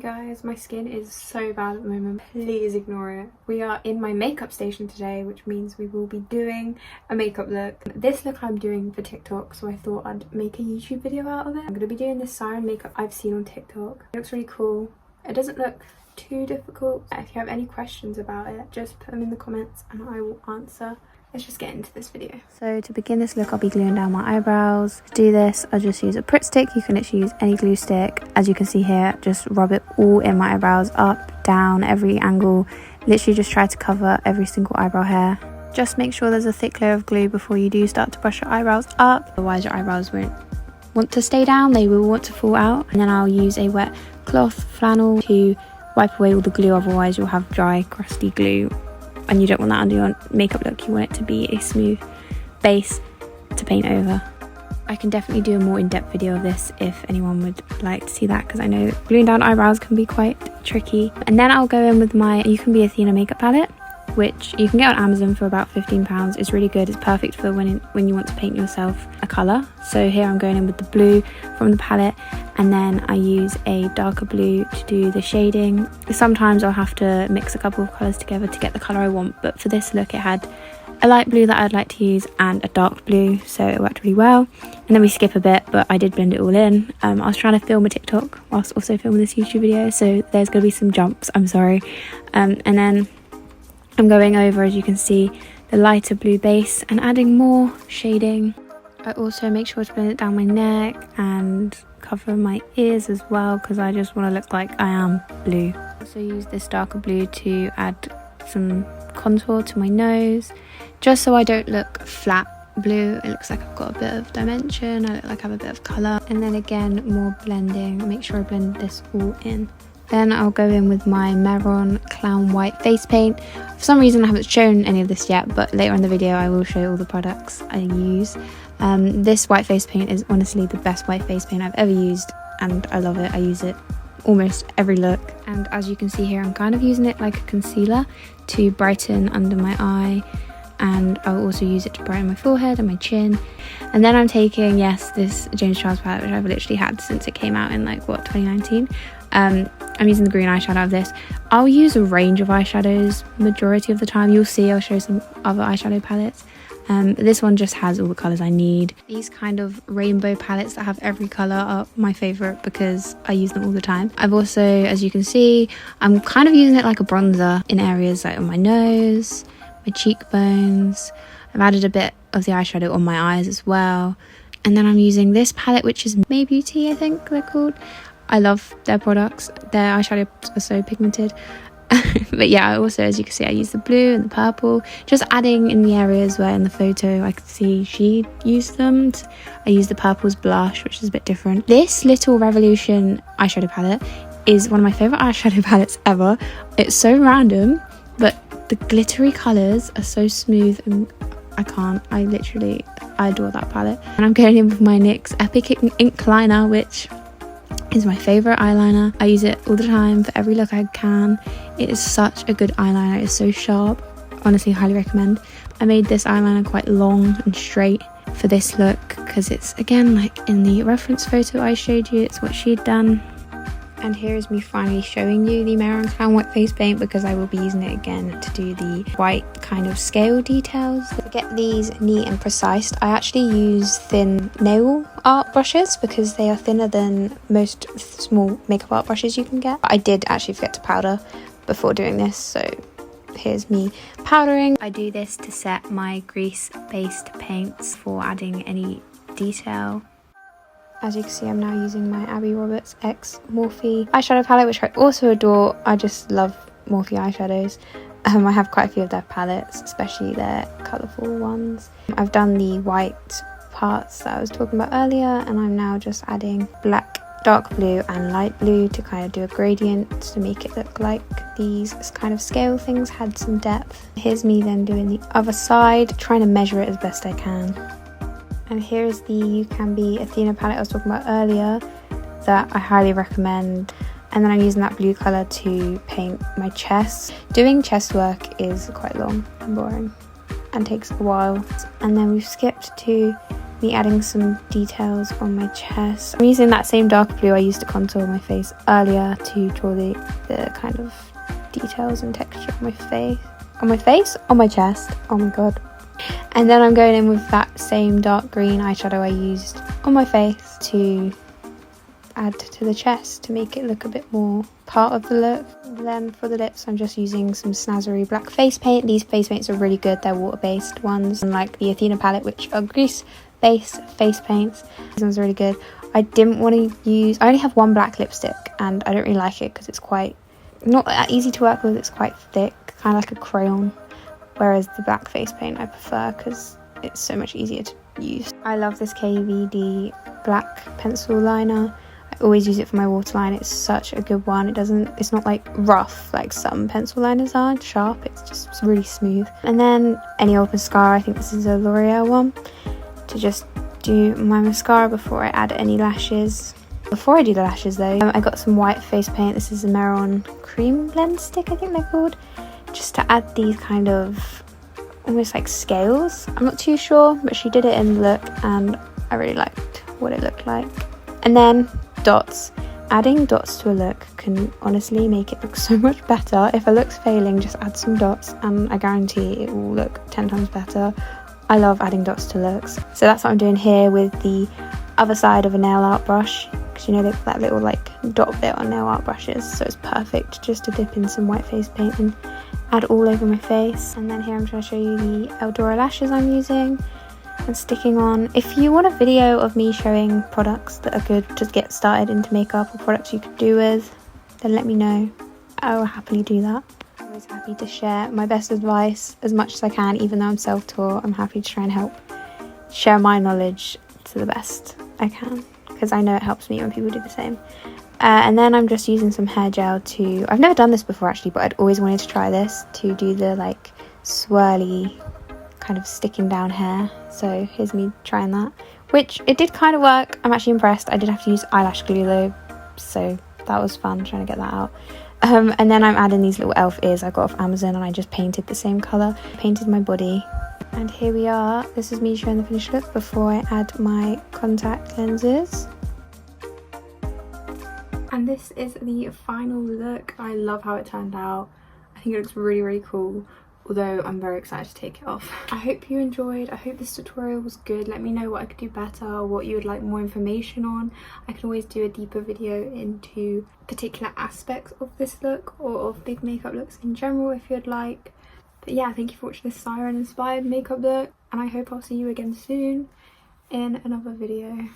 guys, my skin is so bad at the moment, please ignore it. We are in my makeup station today, which means we will be doing a makeup look. This look I'm doing for TikTok, so I thought I'd make a YouTube video out of it. I'm going to be doing this siren makeup I've seen on TikTok. It looks really cool. It doesn't look too difficult. If you have any questions about it, just put them in the comments and I will answer. Let's just get into this video. So to begin this look, I'll be gluing down my eyebrows. To do this, I'll just use a Pritt stick. You can literally use any glue stick. As you can see here, just rub it all in my eyebrows, up, down, every angle. Literally just try to cover every single eyebrow hair. Just make sure there's a thick layer of glue before you do start to brush your eyebrows up. Otherwise your eyebrows won't want to stay down, they will want to fall out. And then I'll use a wet cloth flannel to wipe away all the glue, otherwise you'll have dry, crusty glue. And you don't want that under your makeup look. You want it to be a smooth base to paint over. I can definitely do a more in-depth video of this if anyone would like to see that, because I know gluing down eyebrows can be quite tricky. And then I'll go in with my You Can Be Athena makeup palette, which you can get on Amazon for about £15. It's really good. It's perfect for when you want to paint yourself a colour. So here I'm going in with the blue from the palette, and then I use a darker blue to do the shading. Sometimes I'll have to mix a couple of colours together to get the colour I want, but for this look it had a light blue that I'd like to use and a dark blue, so it worked really well. And then we skip a bit, but I did blend it all in. I was trying to film a TikTok whilst also filming this YouTube video, so there's going to be some jumps, I'm sorry. And then I'm going over, as you can see, the lighter blue base and adding more shading. I also make sure to blend it down my neck and cover my ears as well, because I just want to look like I am blue. I also use this darker blue to add some contour to my nose, just so I don't look flat blue. It looks like I've got a bit of dimension, I look like I have a bit of colour. And then again, more blending. Make sure I blend this all in. Then I'll go in with my Maron Clown White face paint. For some reason I haven't shown any of this yet, but later in the video I will show all the products I use. This white face paint is honestly the best white face paint I've ever used, and I love it. I use it almost every look. And as you can see here, I'm kind of using it like a concealer to brighten under my eye, and I'll also use it to brighten my forehead and my chin. And then I'm taking, yes, this James Charles palette, which I've literally had since it came out in 2019. I'm using the green eyeshadow of this. I'll use a range of eyeshadows majority of the time. You'll see I'll show some other eyeshadow palettes. This one just has all the colours I need. These kind of rainbow palettes that have every colour are my favourite because I use them all the time. I've also, as you can see, I'm kind of using it like a bronzer in areas like on my nose, my cheekbones. I've added a bit of the eyeshadow on my eyes as well. And then I'm using this palette, which is May Beauty, I think they're called. I love their products. Their eyeshadows are so pigmented. But yeah, I also, as you can see, I use the blue and the purple, just adding in the areas where in the photo I could see she used them. I use the purple's blush, which is a bit different. This Little Revolution eyeshadow palette is one of my favourite eyeshadow palettes ever. It's so random, but the glittery colours are so smooth, and I adore that palette. And I'm going in with my NYX Epic Ink Liner, which is my favourite eyeliner. I use it all the time for every look I can. It is such a good eyeliner. It's so sharp. Honestly, highly recommend. I made this eyeliner quite long and straight for this look because it's, again, like in the reference photo I showed you, it's what she'd done. And here is me finally showing you the Maron Clown White face paint, because I will be using it again to do the white kind of scale details. To get these neat and precise, I actually use thin nail art brushes because they are thinner than most small makeup art brushes you can get. I did actually forget to powder before doing this, so here's me powdering. I do this to set my grease-based paints for adding any detail. As you can see, I'm now using my Abby Roberts X Morphe eyeshadow palette, which I also adore. I just love Morphe eyeshadows. I have quite a few of their palettes, especially their colourful ones. I've done the white parts that I was talking about earlier, and I'm now just adding black, dark blue and light blue to kind of do a gradient to make it look like these kind of scale things had some depth. Here's me then doing the other side, trying to measure it as best I can. And here's the You Can Be Athena palette I was talking about earlier that I highly recommend. And then I'm using that blue colour to paint my chest. Doing chest work is quite long and boring and takes a while. And then we've skipped to me adding some details on my chest. I'm using that same dark blue I used to contour my face earlier to draw the kind of details and texture on my face. On my chest. Oh my god. And then I'm going in with that same dark green eyeshadow I used on my face to add to the chest to make it look a bit more part of the look. And then for the lips, I'm just using some snazzery black face paint. These face paints are really good. They're water-based ones, unlike the Athena palette, which are grease-based face paints. This one's really good. I didn't want to use... I only have one black lipstick, and I don't really like it because it's quite... not that easy to work with. It's quite thick, kind of like a crayon. Whereas the black face paint I prefer because it's so much easier to use. I love this KVD black pencil liner. I always use it for my waterline. It's such a good one. It's not like rough like some pencil liners are, sharp. It's really smooth. And then any old mascara. I think this is a L'Oreal one, to just do my mascara before I add any lashes. Before I do the lashes though, I got some white face paint. This is a Meron cream blend stick, I think they're called, just to add these kind of almost like scales. I'm not too sure, but she did it in the look and I really liked what it looked like. And then dots. Adding dots to a look can honestly make it look so much better. If a look's failing, just add some dots and I guarantee it will look 10 times better. I love adding dots to looks. So that's what I'm doing here with the other side of a nail art brush, because you know they've got that little like dot bit on nail art brushes, so it's perfect just to dip in some white face paint and add all over my face. And then here I'm trying to show you the Eldora lashes I'm using and sticking on. If you want a video of me showing products that are good to get started into makeup, or products you could do with, then let me know. I will happily do that. I'm always happy to share my best advice as much as I can. Even though I'm self-taught, I'm happy to try and help share my knowledge to the best I can, because I know it helps me when people do the same. And then I'm just using some hair gel to... I've never done this before actually, but I'd always wanted to try this, to do the like swirly kind of sticking down hair. So here's me trying that, which it did kind of work. I'm actually impressed. I did have to use eyelash glue though, so that was fun trying to get that out. And then I'm adding these little elf ears I got off Amazon, and I just painted the same colour, painted my body. And here we are. This is me showing the finished look before I add my contact lenses. And this is the final look. I love how it turned out. I think it looks really, really cool, although I'm very excited to take it off. I hope you enjoyed. I hope this tutorial was good. Let me know what I could do better, what you would like more information on. I can always do a deeper video into particular aspects of this look, or of big makeup looks in general if you'd like. But yeah, thank you for watching this siren inspired makeup look, and I hope I'll see you again soon in another video.